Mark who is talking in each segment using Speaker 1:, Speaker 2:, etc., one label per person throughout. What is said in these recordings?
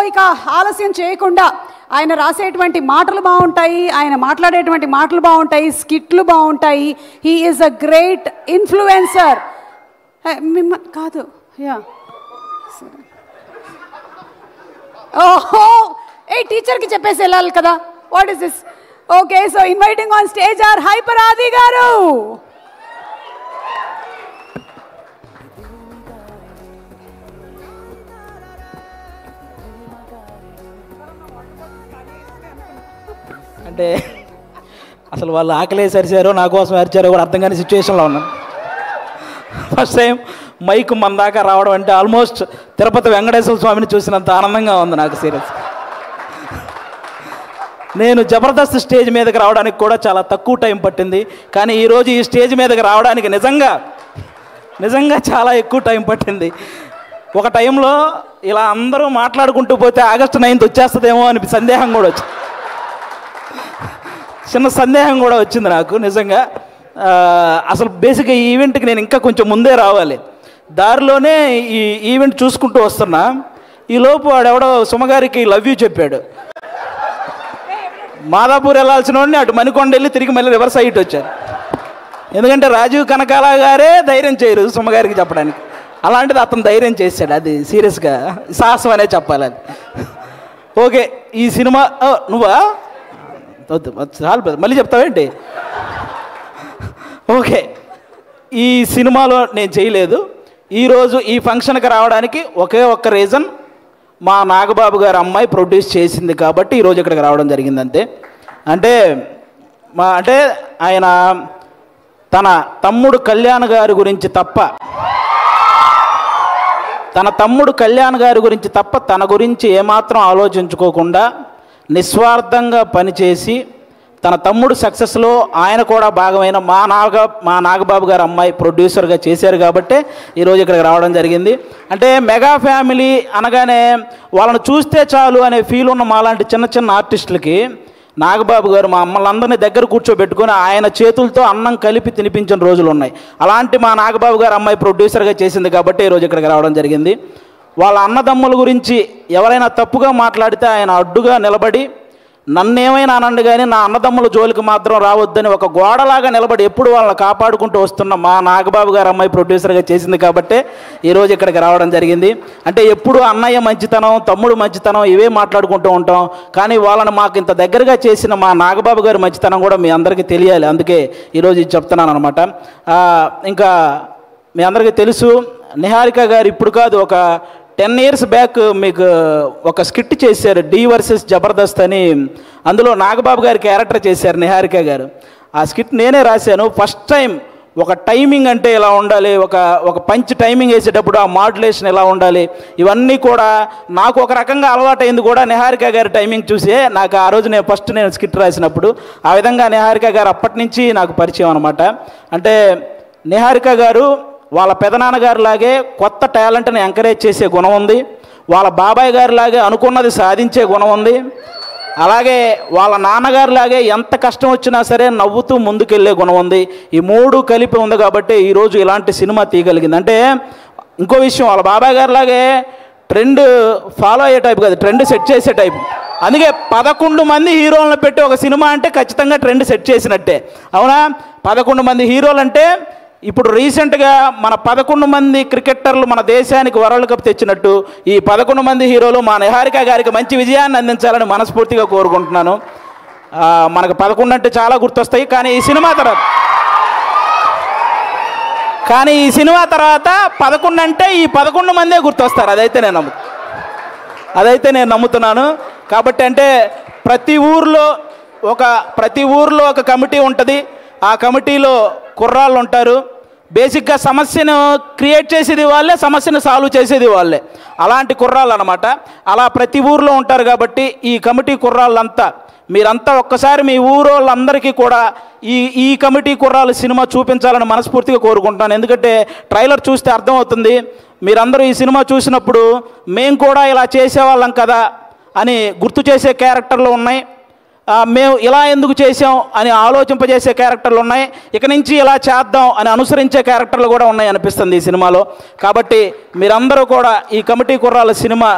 Speaker 1: ఇక ఆలస్యం చేయకుండా ఆయన రాసేటువంటి మాటలు బాగుంటాయి, ఆయన మాట్లాడేటువంటి మాటలు బాగుంటాయి, స్కిట్లు బాగుంటాయి. He is a great influencer. మిమ్మల్ని కాదు, యా ఓహో ఏ టీచర్కి చెప్పేసి వెళ్ళాలి కదా. What is this? Okay, so inviting on stage our Hyper Aadi garu.
Speaker 2: అంటే అసలు వాళ్ళు ఆకలేసి అరిచారో నా కోసం అరిచారో కూడా అర్థం కాని సిచ్యువేషన్లో ఉన్నాను. ఫస్ట్ టైం మైక్ మన దాకా రావడం అంటే ఆల్మోస్ట్ తిరుపతి వెంకటేశ్వర స్వామిని చూసినంత ఆనందంగా ఉంది నాకు. సీరియస్, నేను జబర్దస్త్ స్టేజ్ మీదకి రావడానికి కూడా చాలా తక్కువ టైం పట్టింది, కానీ ఈరోజు ఈ స్టేజ్ మీదకి రావడానికి నిజంగా చాలా ఎక్కువ టైం పట్టింది. ఒక టైంలో ఇలా అందరూ మాట్లాడుకుంటూ పోతే ఆగస్టు 9th వచ్చేస్తుందేమో అని సందేహం కూడా వచ్చింది, చిన్న సందేహం కూడా వచ్చింది నాకు నిజంగా. అసలు బేసిక్గా ఈ ఈవెంట్కి నేను ఇంకా కొంచెం ముందే రావాలి. దారిలోనే ఈ ఈవెంట్ చూసుకుంటూ వస్తున్నా, ఈలోపు వాడెవడో సుమగారికి లవ్ యూ చెప్పాడు. మాదాపూర్ వెళ్ళాల్సిన వాడిని అటు మణికొండ వెళ్ళి తిరిగి మళ్ళీ రివర్స్ అయ్యి వచ్చారు. ఎందుకంటే రాజీవ్ కనకాల గారే ధైర్యం చేయరు సుమగారికి చెప్పడానికి, అలాంటిది అతను ధైర్యం చేశాడు. అది సీరియస్గా సాహసం అనే చెప్పాలి అది. ఓకే, ఈ సినిమా నువ్వా చాలు మళ్ళీ చెప్తావేంటి? ఓకే, ఈ సినిమాలో నేను చేయలేదు. ఈరోజు ఈ ఫంక్షన్కి రావడానికి ఒకే ఒక్క రీజన్, మా నాగబాబు గారు అమ్మాయి ప్రొడ్యూస్ చేసింది కాబట్టి ఈరోజు ఇక్కడికి రావడం జరిగింది అంతే. అంటే ఆయన తన తమ్ముడు కళ్యాణ్ గారి గురించి తప్ప తన గురించి ఏమాత్రం ఆలోచించుకోకుండా నిస్వార్థంగా పనిచేసి తన తమ్ముడు సక్సెస్లో ఆయన కూడా భాగమైన మా నాగబాబు గారు అమ్మాయి ప్రొడ్యూసర్గా చేశారు కాబట్టే ఈరోజు ఇక్కడికి రావడం జరిగింది. అంటే మెగా ఫ్యామిలీ అనగానే వాళ్ళని చూస్తే చాలు అనే ఫీల్ ఉన్న మాలాంటి చిన్న చిన్న ఆర్టిస్టులకి నాగబాబు గారు మా అమ్మలందరినీ దగ్గర కూర్చోబెట్టుకొని ఆయన చేతులతో అన్నం కలిపి తినిపించిన రోజులు ఉన్నాయి. అలాంటి మా నాగబాబు గారు అమ్మాయి ప్రొడ్యూసర్గా చేసింది కాబట్టి ఈరోజు ఇక్కడికి రావడం జరిగింది. వాళ్ళ అన్నదమ్ముల గురించి ఎవరైనా తప్పుగా మాట్లాడితే ఆయన అడ్డుగా నిలబడి నన్నేమైనా అనండి కానీ నా అన్నదమ్ముల జోలికి మాత్రం రావద్దని ఒక గోడలాగా నిలబడి ఎప్పుడు వాళ్ళని కాపాడుకుంటూ వస్తున్న మా నాగబాబు గారు అమ్మాయి ప్రొడ్యూసర్గా చేసింది కాబట్టే ఈరోజు ఇక్కడికి రావడం జరిగింది. అంటే ఎప్పుడు అన్నయ్య మంచితనం, తమ్ముడు మంచితనం ఇవే మాట్లాడుకుంటూ ఉంటాం, కానీ వాళ్ళని మాకు ఇంత దగ్గరగా చేసిన మా నాగబాబు గారి మంచితనం కూడా మీ అందరికీ తెలియాలి, అందుకే ఈరోజు ఇది చెప్తున్నాను అనమాట. ఇంకా మీ అందరికీ తెలుసు, నిహారిక గారు ఇప్పుడు కాదు ఒక 10 years బ్యాక్ మీకు ఒక స్కిట్ చేశారు, డి వర్సెస్ జబర్దస్త్ అని. అందులో నాగబాబు గారి క్యారెక్టర్ చేశారు నిహారిక గారు. ఆ స్కిట్ నేనే రాశాను. ఫస్ట్ టైం ఒక టైమింగ్ అంటే ఎలా ఉండాలి, ఒక పంచ్ టైమింగ్ వేసేటప్పుడు ఆ మాడ్యులేషన్ ఎలా ఉండాలి, ఇవన్నీ కూడా నాకు ఒక రకంగా అలవాటైంది కూడా నిహారిక గారి టైమింగ్ చూసే. నాకు ఆ రోజు నేను స్కిట్ రాసినప్పుడు ఆ విధంగా నిహారిక గారు అప్పటి నుంచి నాకు పరిచయం అనమాట. అంటే నిహారిక గారు వాళ్ళ పెదనాన్నగారు లాగే కొత్త టాలెంట్ని ఎంకరేజ్ చేసే గుణం ఉంది, వాళ్ళ బాబాయ్ గారి లాగే అనుకున్నది సాధించే గుణం ఉంది, అలాగే వాళ్ళ నాన్నగారు లాగే ఎంత కష్టం వచ్చినా సరే నవ్వుతూ ముందుకెళ్ళే గుణం ఉంది. ఈ మూడు కలిపి ఉంది కాబట్టి ఈరోజు ఇలాంటి సినిమా తీయగలిగింది. అంటే ఇంకో విషయం, వాళ్ళ బాబాయ్ గారు లాగే ట్రెండ్ ఫాలో అయ్యే టైప్ కాదు, ట్రెండ్ సెట్ చేసే టైప్. అందుకే 11 మంది హీరోలను పెట్టి ఒక సినిమా అంటే ఖచ్చితంగా ట్రెండ్ సెట్ చేసినట్టే, అవునా? 11 మంది హీరోలు అంటే ఇప్పుడు రీసెంట్గా మన 11 మంది క్రికెటర్లు మన దేశానికి వరల్డ్ కప్ తెచ్చినట్టు ఈ 11 మంది హీరోలు మా నిహారిక గారికి మంచి విజయాన్ని అందించాలని మనస్ఫూర్తిగా కోరుకుంటున్నాను. మనకు 11 అంటే చాలా గుర్తొస్తాయి, కానీ ఈ సినిమా తర్వాత 11 అంటే ఈ 11 మందే గుర్తొస్తారు. అదైతే నేను నమ్ముతున్నాను. కాబట్టి అంటే ప్రతి ఊర్లో ఒక కమిటీ ఉంటుంది, ఆ కమిటీలో కుర్రాళ్ళు ఉంటారు. బేసిక్గా సమస్యను క్రియేట్ చేసేది వాళ్ళే, సమస్యను సాల్వ్ చేసేది వాళ్ళే, అలాంటి కుర్రాళ్ళు అనమాట. అలా ప్రతి ఊర్లో ఉంటారు కాబట్టి ఈ కమిటీ కుర్రాళ్ళంతా మీరంతా ఒక్కసారి మీ ఊరోళ్ళందరికీ కూడా ఈ కమిటీ కుర్రాళ్ళు సినిమా చూపించాలని మనస్ఫూర్తిగా కోరుకుంటున్నాను. ఎందుకంటే ట్రైలర్ చూస్తే అర్థమవుతుంది, మీరందరూ ఈ సినిమా చూసినప్పుడు మేము కూడా ఇలా చేసేవాళ్ళం కదా అని గుర్తు చేసే క్యారెక్టర్లు ఉన్నాయి, మేము ఇలా ఎందుకు చేసాం అని ఆలోచింపజేసే క్యారెక్టర్లు ఉన్నాయి, ఇక నుంచి ఇలా చేద్దాం అని అనుసరించే క్యారెక్టర్లు కూడా ఉన్నాయి అనిపిస్తుంది ఈ సినిమాలో. కాబట్టి మీరందరూ కూడా ఈ కమిటీ కుర్రాళ్ళ సినిమా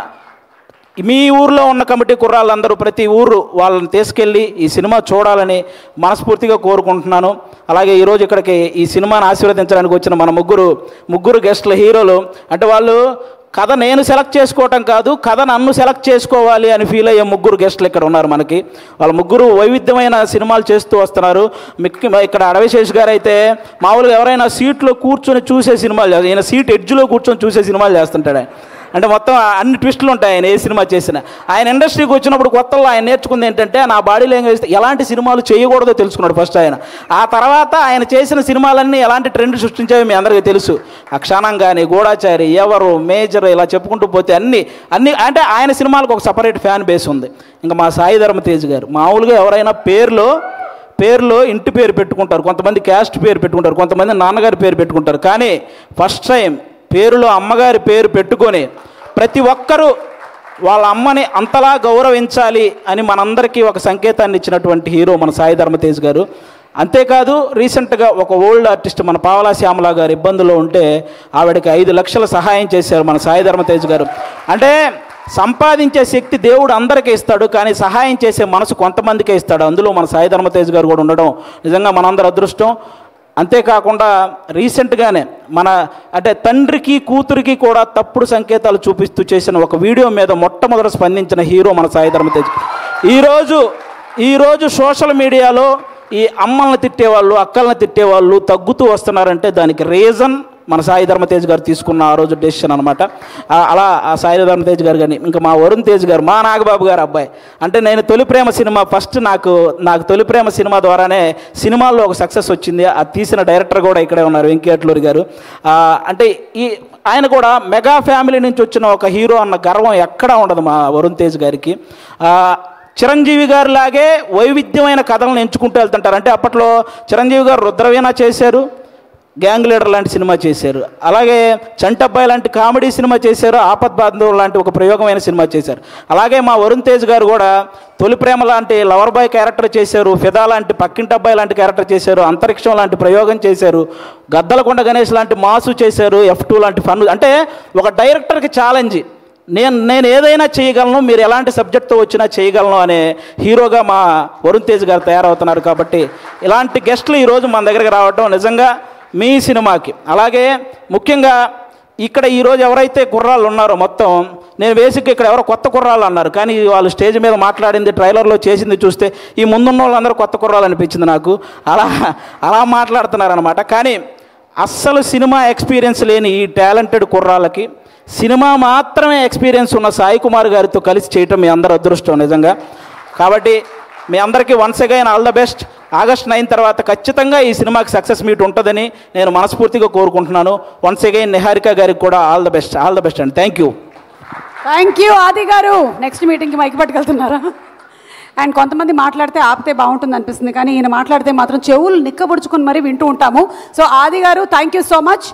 Speaker 2: మీ ఊర్లో ఉన్న కమిటీ కుర్రాళ్ళందరూ ప్రతి ఊరు వాళ్ళని తీసుకెళ్ళి ఈ సినిమా చూడాలని మనస్ఫూర్తిగా కోరుకుంటున్నాను. అలాగే ఈరోజు ఇక్కడికి ఈ సినిమాని ఆశీర్వదించడానికి వచ్చిన మన ముగ్గురు గెస్ట్ల హీరోలు అంటే వాళ్ళు కథ నేను సెలెక్ట్ చేసుకోవటం కాదు, కథ నన్ను సెలెక్ట్ చేసుకోవాలి అని ఫీల్ అయ్యే ముగ్గురు గెస్టులు ఇక్కడ ఉన్నారు మనకి. వాళ్ళ ముగ్గురు వైవిధ్యమైన సినిమాలు చేస్తూ వస్తున్నారు. ఇక్కడ అడవిశేష్ గారు అయితే మామూలుగా ఎవరైనా సీట్లో కూర్చొని చూసే సినిమాలు చేస్తారు, ఈయన సీట్ ఎడ్జ్లో కూర్చొని చూసే సినిమాలు చేస్తుంటాడు. అంటే మొత్తం అన్ని ట్విస్టులు ఉంటాయి ఆయన ఏ సినిమా చేసినా. ఆయన ఇండస్ట్రీకి వచ్చినప్పుడు కొత్తలో ఆయన నేర్చుకుంది ఏంటంటే నా బాడీ లాంగ్వేజ్ ఎలాంటి సినిమాలు చేయకూడదో తెలుసుకున్నాడు ఫస్ట్ ఆయన. ఆ తర్వాత ఆయన చేసిన సినిమాలన్నీ ఎలాంటి ట్రెండ్ సృష్టించేవి మీ అందరికీ తెలుసు. అక్షానం కానీ, గూఢాచారి, ఎవరు, మేజర్ ఇలా చెప్పుకుంటూ పోతే అన్ని అంటే ఆయన సినిమాలకు ఒక సపరేట్ ఫ్యాన్ బేస్ ఉంది. ఇంకా మా సాయి ధర్మ తేజ్ గారు మామూలుగా ఎవరైనా పేరులో ఇంటి పేరు పెట్టుకుంటారు, కొంతమంది క్యాస్ట్ పేరు పెట్టుకుంటారు, కొంతమంది నాన్నగారి పేరు పెట్టుకుంటారు. కానీ ఫస్ట్ టైం పేరులో అమ్మగారి పేరు పెట్టుకొని ప్రతి ఒక్కరూ వాళ్ళ అమ్మని అంతలా గౌరవించాలి అని మనందరికీ ఒక సంకేతాన్ని ఇచ్చినటువంటి హీరో మన సాయి ధర్మ తేజ్ గారు. అంతేకాదు రీసెంట్గా ఒక ఓల్డ్ ఆర్టిస్ట్ మన పావలా శ్యామల గారు ఇబ్బందులో ఉంటే ఆవిడకి 5 లక్షల సహాయం చేశారు మన సాయి ధర్మ తేజ్ గారు. అంటే సంపాదించే శక్తి దేవుడు అందరికీ ఇస్తాడు, కానీ సహాయం చేసే మనసు కొంతమందికే ఇస్తాడు. అందులో మన సాయి ధర్మ తేజ్ గారు కూడా ఉండడం నిజంగా మనందరి అదృష్టం. అంతేకాకుండా రీసెంట్గానే అంటే తండ్రికి కూతురికి కూడా తప్పుడు సంకేతాలు చూపిస్తూ చేసిన ఒక వీడియో మీద మొట్టమొదట స్పందించిన హీరో మన సాయి ధర్మ తేజ్. ఈరోజు సోషల్ మీడియాలో ఈ అమ్మల్ని తిట్టేవాళ్ళు, అక్కల్ని తిట్టేవాళ్ళు తగ్గుతూ వస్తున్నారంటే దానికి రీజన్ మన సాయి ధర్మ తేజ్ గారు తీసుకున్న ఆ రోజు డెసిషన్ అనమాట. అలా ఆ సాయి ధర్మ తేజ్ గారు కానీ ఇంకా మా వరుణ్ తేజ్ గారు మా నాగబాబు గారు అబ్బాయి. అంటే నేను తొలి ప్రేమ సినిమా ఫస్ట్ నాకు తొలి ప్రేమ సినిమా ద్వారానే సినిమాల్లో ఒక సక్సెస్ వచ్చింది. అది తీసిన డైరెక్టర్ కూడా ఇక్కడే ఉన్నారు, వెంకీ అట్లూరి గారు. అంటే ఆయన కూడా మెగా ఫ్యామిలీ నుంచి వచ్చిన ఒక హీరో అన్న గర్వం ఎక్కడా ఉండదు మా వరుణ్ తేజ్ గారికి. చిరంజీవి గారి లాగే వైవిధ్యమైన కథలను ఎంచుకుంటూ వెళ్తుంటారు. అంటే అప్పట్లో చిరంజీవి గారు రుద్రవీణ చేశారు, గ్యాంగ్ లీడర్ లాంటి సినిమా చేశారు, అలాగే చంటబ్బాయి లాంటి కామెడీ సినిమా చేశారు, ఆపద్ బాంధవ్ లాంటి ఒక ప్రయోగమైన సినిమా చేశారు. అలాగే మా వరుణ్ తేజ్ గారు కూడా తొలి ప్రేమ లాంటి లవర్ బాయ్ క్యారెక్టర్ చేశారు, ఫిదా లాంటి పక్కింటబ్బాయి లాంటి క్యారెక్టర్ చేశారు, అంతరిక్షం లాంటి ప్రయోగం చేశారు, గద్దలకొండ గణేష్ లాంటి మాసు చేశారు, F2 లాంటి ఫన్. అంటే ఒక డైరెక్టర్కి ఛాలెంజ్, నేను ఏదైనా చేయగలను, మీరు ఎలాంటి సబ్జెక్ట్తో వచ్చినా చేయగలను అనే హీరోగా మా వరుణ్ తేజ్ గారు తయారవుతున్నారు. కాబట్టి ఇలాంటి గెస్టులు ఈరోజు మన దగ్గరికి రావడం నిజంగా మీ సినిమాకి, అలాగే ముఖ్యంగా ఇక్కడ ఈరోజు ఎవరైతే కుర్రాళ్ళు ఉన్నారో మొత్తం నేను బేసిక్గా ఇక్కడ ఎవరో కొత్త కుర్రాళ్ళు అన్నారు, కానీ వాళ్ళు స్టేజ్ మీద మాట్లాడింది ట్రైలర్లో చేసింది చూస్తే ఈ ముందున్న వాళ్ళందరూ కొత్త కుర్రాళ్ళు అనిపించింది నాకు. అలా మాట్లాడుతున్నారనమాట. కానీ అస్సలు సినిమా ఎక్స్పీరియన్స్ లేని ఈ టాలెంటెడ్ కుర్రాళ్ళకి సినిమా మాత్రమే ఎక్స్పీరియన్స్ ఉన్న సాయి కుమార్ గారితో కలిసి చేయటం మీ అందరి అదృష్టం నిజంగా. కాబట్టి మీ అందరికీ once again all the best. August 9 తర్వాత ఖచ్చితంగా ఈ సినిమాకి సక్సెస్ మీట్ ఉంటుందని నేను మనస్ఫూర్తిగా కోరుకుంటున్నాను. వన్స్ అగైన్ నిహారిక గారికి కూడా ఆల్ ద బెస్ట్ అండి. థ్యాంక్ యూ
Speaker 1: ఆది గారు. నెక్స్ట్ మీటింగ్కి మైక్ పట్టుకెళ్తున్నారా? అండ్ కొంతమంది మాట్లాడితే ఆపితే బాగుంటుంది అనిపిస్తుంది, కానీ ఈయన మాట్లాడితే మాత్రం చెవులు నిక్కబుడుచుకొని మరీ వింటూ ఉంటాము. సో ఆది గారు థ్యాంక్ యూ సో మచ్.